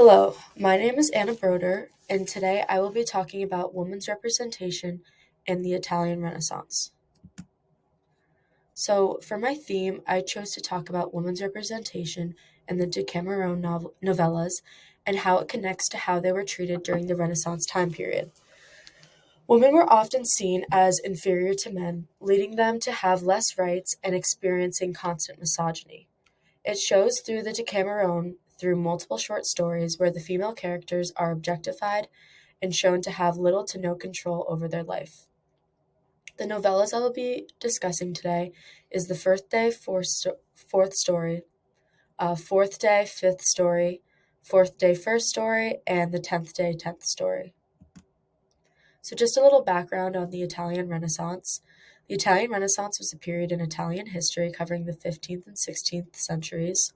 Hello, my name is Anna Broder, and today I will be talking about women's representation in the Italian Renaissance. So, for my theme, I chose to talk about women's representation in the Decameron novellas and how it connects to how they were treated during the Renaissance time period. Women were often seen as inferior to men, leading them to have less rights and experiencing constant misogyny. It shows through the Decameron through multiple short stories where the female characters are objectified and shown to have little to no control over their life. The novellas I will be discussing today is the fourth story, fourth day fifth story, fourth day first story, and the 10th day 10th story. So, just a little background on the Italian Renaissance. The Italian Renaissance was a period in Italian history covering the 15th and 16th centuries.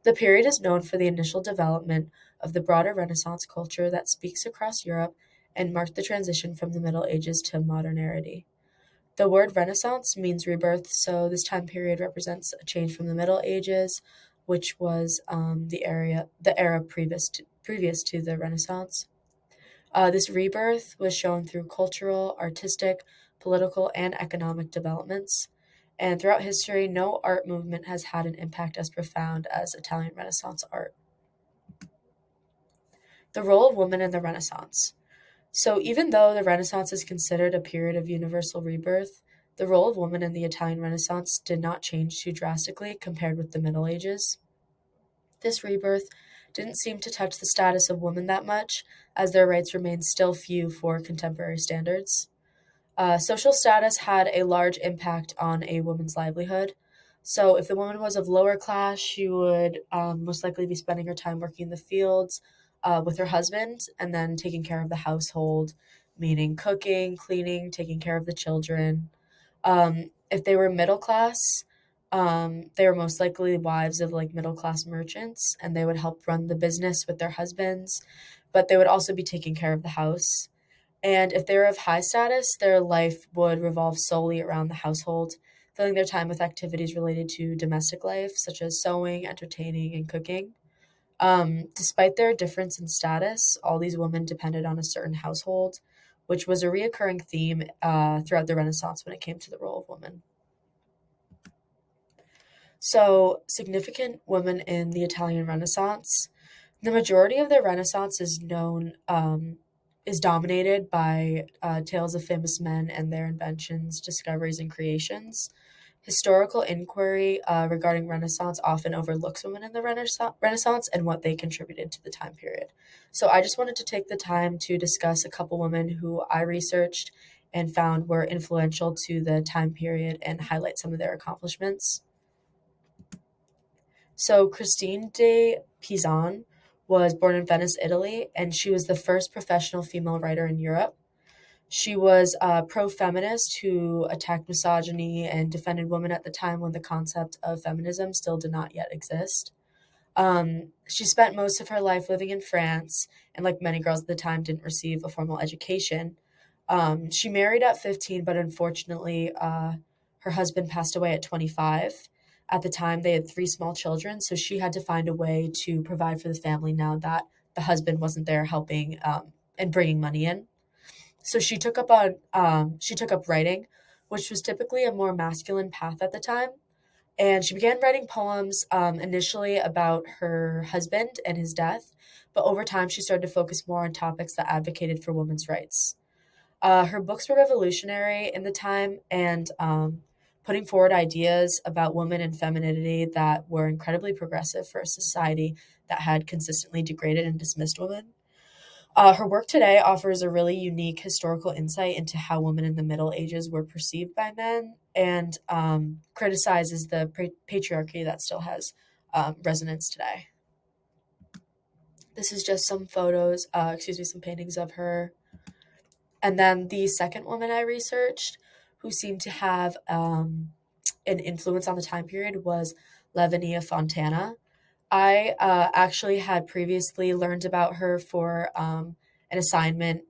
The period is known for the initial development of the broader Renaissance culture that speaks across Europe and marked the transition from the Middle Ages to modernity. The word Renaissance means rebirth, so this time period represents a change from the Middle Ages, which was the era previous to the Renaissance. This rebirth was shown through cultural, artistic, political, and economic developments. And throughout history, no art movement has had an impact as profound as Italian Renaissance art. The role of women in the Renaissance. So, even though the Renaissance is considered a period of universal rebirth, the role of women in the Italian Renaissance did not change too drastically compared with the Middle Ages. This rebirth didn't seem to touch the status of women that much, as their rights remained still few for contemporary standards. Social status had a large impact on a woman's livelihood. So, if the woman was of lower class, she would most likely be spending her time working in the fields with her husband and then taking care of the household, meaning cooking, cleaning, taking care of the children. If they were middle class, they were most likely wives of like middle class merchants, and they would help run the business with their husbands, but they would also be taking care of the house. And if they were of high status, their life would revolve solely around the household, filling their time with activities related to domestic life, such as sewing, entertaining, and cooking. Despite their difference in status, all these women depended on a certain household, which was a reoccurring theme throughout the Renaissance when it came to the role of women. So, significant women in the Italian Renaissance. The majority of the Renaissance is dominated by tales of famous men and their inventions, discoveries, and creations. Historical inquiry regarding Renaissance often overlooks women in the Renaissance and what they contributed to the time period. So I just wanted to take the time to discuss a couple women who I researched and found were influential to the time period and highlight some of their accomplishments. So Christine de Pisan was born in Venice, Italy, and she was the first professional female writer in Europe. She was a pro feminist who attacked misogyny and defended women at the time when the concept of feminism still did not yet exist. She spent most of her life living in France, and like many girls at the time, didn't receive a formal education. She married at 15, but unfortunately, her husband passed away at 25. At the time, they had three small children, so she had to find a way to provide for the family now that the husband wasn't there helping and bringing money in. So she took up writing, which was typically a more masculine path at the time. And she began writing poems initially about her husband and his death, but over time she started to focus more on topics that advocated for women's rights. Her books were revolutionary in the time and putting forward ideas about women and femininity that were incredibly progressive for a society that had consistently degraded and dismissed women. Her work today offers a really unique historical insight into how women in the Middle Ages were perceived by men and criticizes the patriarchy that still has resonance today. This is just some some paintings of her. And then the second woman I researched who seemed to have an influence on the time period was Lavinia Fontana. I actually had previously learned about her for an assignment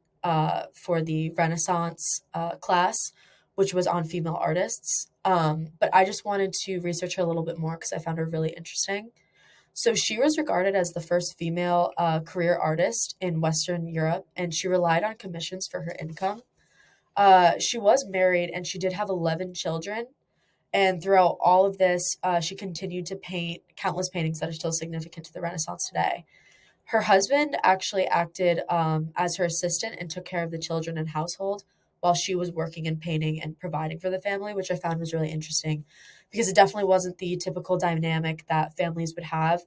for the Renaissance class, which was on female artists. But I just wanted to research her a little bit more because I found her really interesting. So she was regarded as the first female career artist in Western Europe, and she relied on commissions for her income. She was married and she did have 11 children. And throughout all of this, she continued to paint countless paintings that are still significant to the Renaissance today. Her husband actually acted as her assistant and took care of the children and household while she was working and painting and providing for the family, which I found was really interesting because it definitely wasn't the typical dynamic that families would have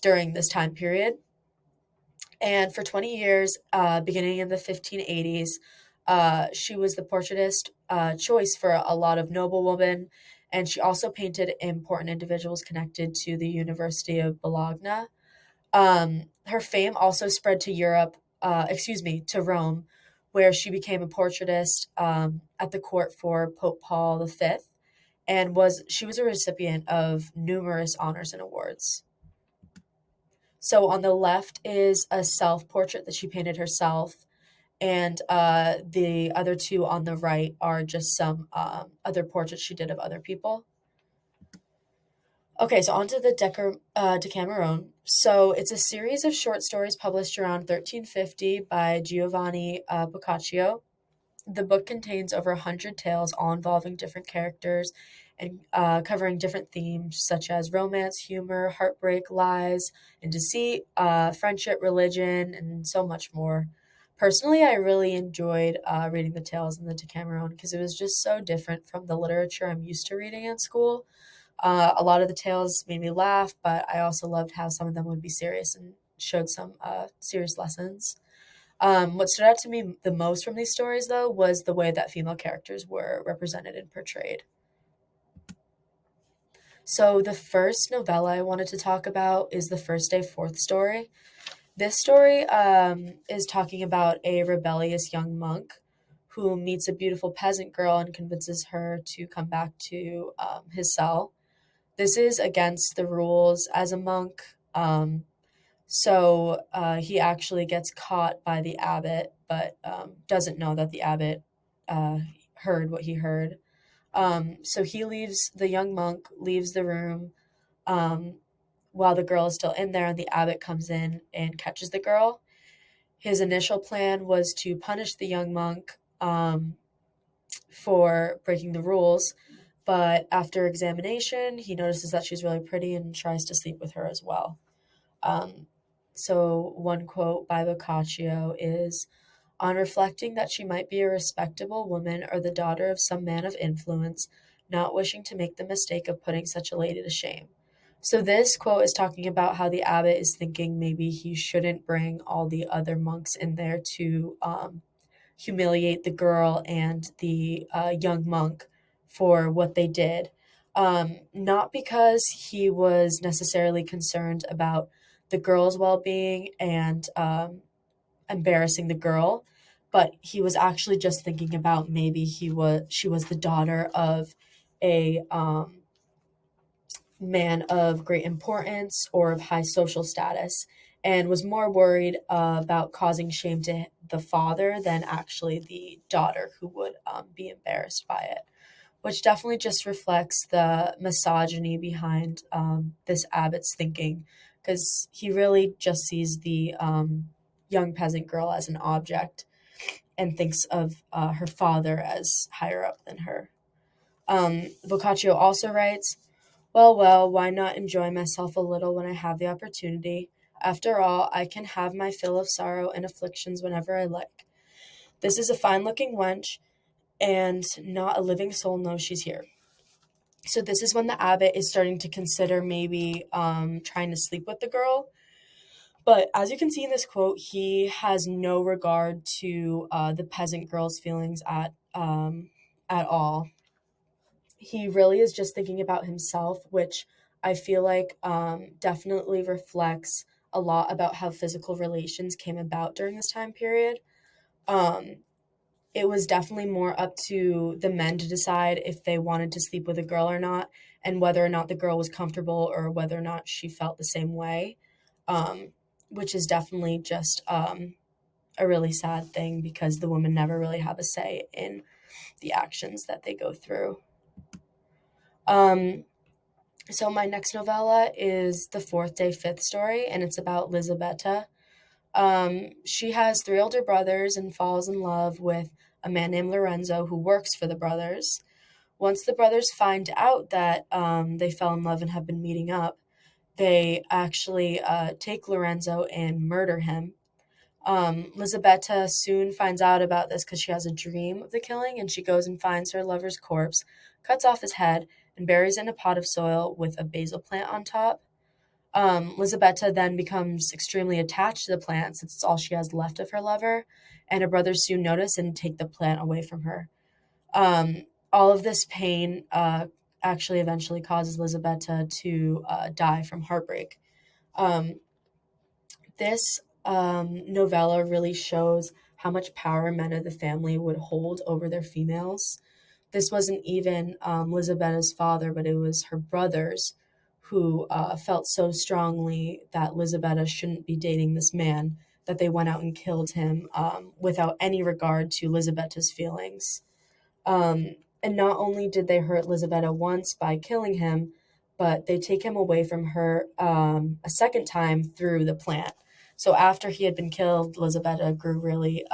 during this time period. And for 20 years, beginning in the 1580s, she was the portraitist choice for a lot of noblewomen. And she also painted important individuals connected to the University of Bologna. Her fame also spread to Europe, to Rome, where she became a portraitist at the court for Pope Paul V, and she was a recipient of numerous honors and awards. So on the left is a self portrait that she painted herself, and the other two on the right are just some other portraits she did of other people. Okay, so on to the Decameron. So it's a series of short stories published around 1350 by Giovanni Boccaccio. The book contains over 100 tales, all involving different characters and covering different themes such as romance, humor, heartbreak, lies, and deceit, friendship, religion, and so much more. Personally, I really enjoyed reading the tales in the Decameron because it was just so different from the literature I'm used to reading in school. A lot of the tales made me laugh, but I also loved how some of them would be serious and showed some serious lessons. What stood out to me the most from these stories, though, was the way that female characters were represented and portrayed. So, the first novella I wanted to talk about is The First Day Fourth story. This story is talking about a rebellious young monk who meets a beautiful peasant girl and convinces her to come back to his cell. This is against the rules as a monk. So he actually gets caught by the abbot, but doesn't know that the abbot uh, heard what he heard. So the young monk leaves the room um, while the girl is still in there, and the abbot comes in and catches the girl. His initial plan was to punish the young monk for breaking the rules, but after examination, he notices that she's really pretty and tries to sleep with her as well. Um, so, one quote by Boccaccio is: on reflecting that she might be a respectable woman or the daughter of some man of influence, not wishing to make the mistake of putting such a lady to shame. So, this quote is talking about how the abbot is thinking maybe he shouldn't bring all the other monks in there to humiliate the girl and the young monk for what they did. Not because he was necessarily concerned about the girl's well being and embarrassing the girl, but he was actually just thinking about maybe she was the daughter of a man of great importance or of high social status, and was more worried about causing shame to the father than actually the daughter who would be embarrassed by it, which definitely just reflects the misogyny behind this abbot's thinking, because he really just sees the young peasant girl as an object and thinks of her father as higher up than her. Boccaccio also writes, well, well, why not enjoy myself a little when I have the opportunity? After all, I can have my fill of sorrow and afflictions whenever I like. This is a fine looking wench, and not a living soul knows she's here. So this is when the abbot is starting to consider maybe trying to sleep with the girl. But as you can see in this quote, he has no regard to the peasant girl's feelings at all. He really is just thinking about himself, which I feel like definitely reflects a lot about how physical relations came about during this time period. Um, it was definitely more up to the men to decide if they wanted to sleep with a girl or not, and whether or not the girl was comfortable or whether or not she felt the same way, um, which is definitely just a really sad thing because the women never really have a say in the actions that they go through. Um, So my next novella is The Fourth Day, Fifth Story, and it's about Lisabetta. She has three older brothers and falls in love with a man named Lorenzo who works for the brothers. Once the brothers find out that they fell in love and have been meeting up, they actually take Lorenzo and murder him. Lisabetta soon finds out about this because she has a dream of the killing, and she goes and finds her lover's corpse, cuts off his head, and buries it in a pot of soil with a basil plant on top. Lisabetta then becomes extremely attached to the plant since it's all she has left of her lover, and her brothers soon notice and take the plant away from her. All of this pain actually eventually causes Lisabetta to die from heartbreak. Um, this novella really shows how much power men of the family would hold over their females. This wasn't even Lisabetta's father, but it was her brothers who felt so strongly that Lisabetta shouldn't be dating this man that they went out and killed him without any regard to Lisabetta's feelings. And not only did they hurt Lisabetta once by killing him, but they take him away from her a second time through the plant. So after he had been killed, Lisabetta grew really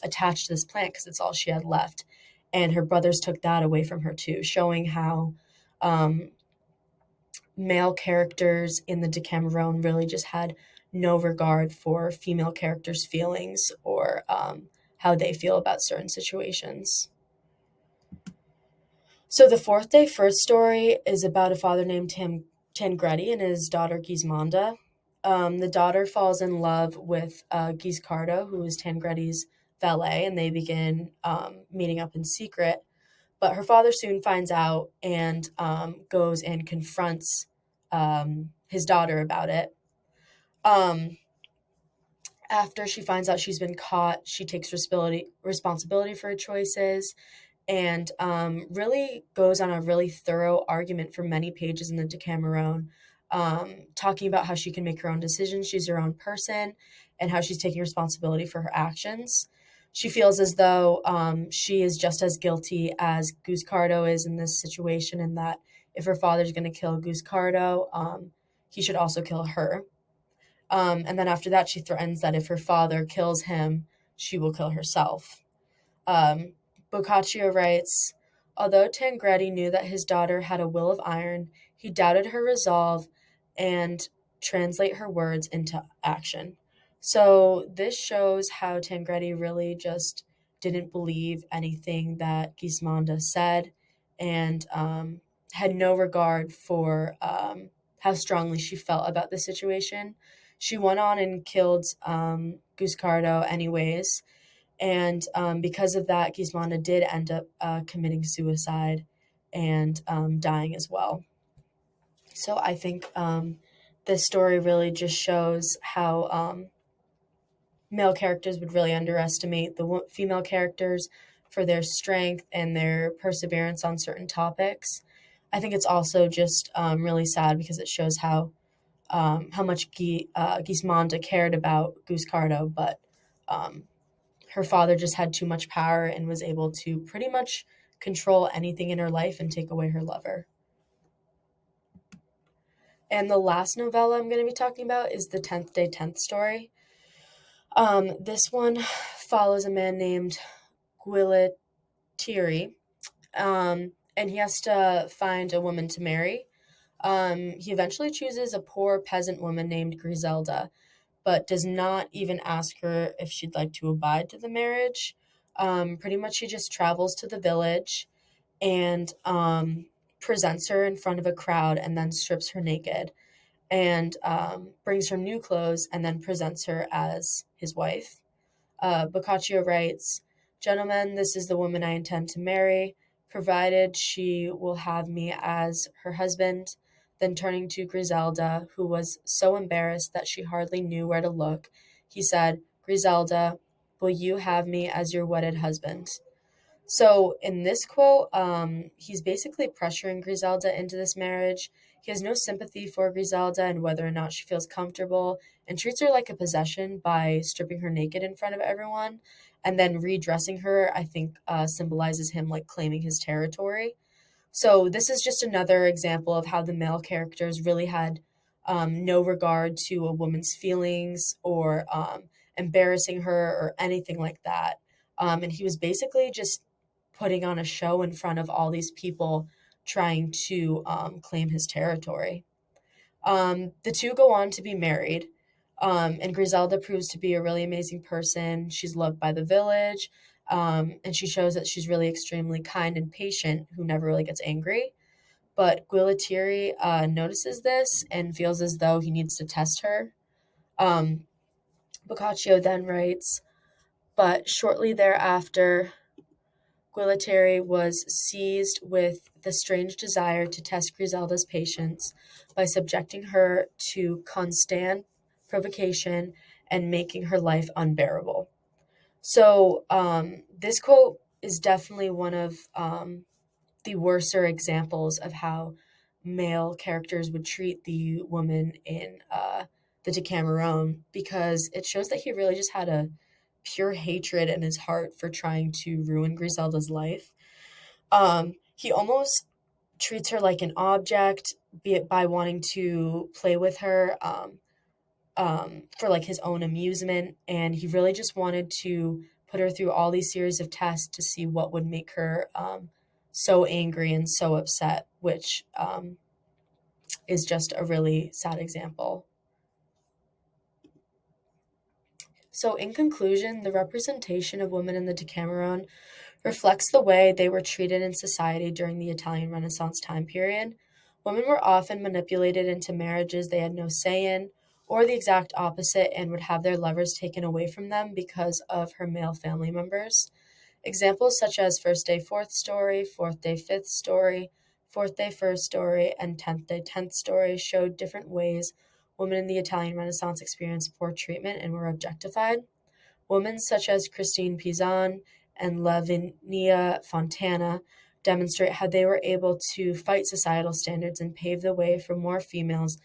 attached to this plant because it's all she had left. And her brothers took that away from her too, showing how um, male characters in the Decameron really just had no regard for female characters' feelings or how they feel about certain situations. So the fourth day first story is about a father named Tancredi and his daughter Gismonda. The daughter falls in love with Giscardo, who is Tancredi's valet, and they begin meeting up in secret. But her father soon finds out and goes and confronts his daughter about it. Um, After she finds out she's been caught, she takes responsibility for her choices and really goes on a really thorough argument for many pages in the Decameron, talking about how she can make her own decisions, she's her own person, and how she's taking responsibility for her actions. She feels as though she is just as guilty as Guscardo is in this situation, and that if her father's going to kill Guscardo, he should also kill her. And then after that, she threatens that if her father kills him, she will kill herself. Um, Boccaccio writes, although Tancredi knew that his daughter had a will of iron, he doubted her resolve and translate her words into action. So this shows how Tancredi really just didn't believe anything that Gismonda said and had no regard for how strongly she felt about the situation. She went on and killed Guscardo anyways, and because of that, Gismonda did end up committing suicide and dying as well. So I think this story really just shows how male characters would really underestimate the female characters for their strength and their perseverance on certain topics. I think it's also just really sad because it shows how much Gismonda cared about Guscardo, but um, her father just had too much power and was able to pretty much control anything in her life and take away her lover. And the last novella I'm going to be talking about is The 10th Day, 10th Story. This one follows a man named Guillettieri, and he has to find a woman to marry. He eventually chooses a poor peasant woman named Griselda, but does not even ask her if she'd like to abide to the marriage. Pretty much, she just travels to the village and presents her in front of a crowd and then strips her naked and brings her new clothes and then presents her as his wife. Boccaccio writes, gentlemen, this is the woman I intend to marry, provided she will have me as her husband. Then turning to Griselda, who was so embarrassed that she hardly knew where to look, he said, Griselda, will you have me as your wedded husband? So in this quote, he's basically pressuring Griselda into this marriage. He has no sympathy for Griselda and whether or not she feels comfortable and treats her like a possession by stripping her naked in front of everyone and then redressing her, I think, symbolizes him like claiming his territory. So this is just another example of how the male characters really had no regard to a woman's feelings or embarrassing her or anything like that. And he was basically just putting on a show in front of all these people trying to claim his territory. The two go on to be married, and Griselda proves to be a really amazing person. She's loved by the village, and she shows that she's really extremely kind and patient, who never really gets angry. But Guillotieri notices this and feels as though he needs to test her. Um, Boccaccio then writes, but shortly thereafter, Guillotieri was seized with the strange desire to test Griselda's patience by subjecting her to constant provocation and making her life unbearable. So, this quote is definitely one of the worser examples of how male characters would treat the woman in the Decameron, because it shows that he really just had a pure hatred in his heart for trying to ruin Griselda's life. He almost treats her like an object, be it by wanting to play with her for like his own amusement, and he really just wanted to put her through all these series of tests to see what would make her so angry and so upset, which is just a really sad example. So, in conclusion, the representation of women in the Decameron reflects the way they were treated in society during the Italian Renaissance time period. Women were often manipulated into marriages they had no say in, or the exact opposite, and would have their lovers taken away from them because of her male family members. Examples such as first day fourth story, fourth day fifth story, fourth day first story, and 10th day 10th story showed different ways women in the Italian Renaissance experienced poor treatment and were objectified. Women such as Christine Pisan and Lavinia Fontana demonstrate how they were able to fight societal standards and pave the way for more females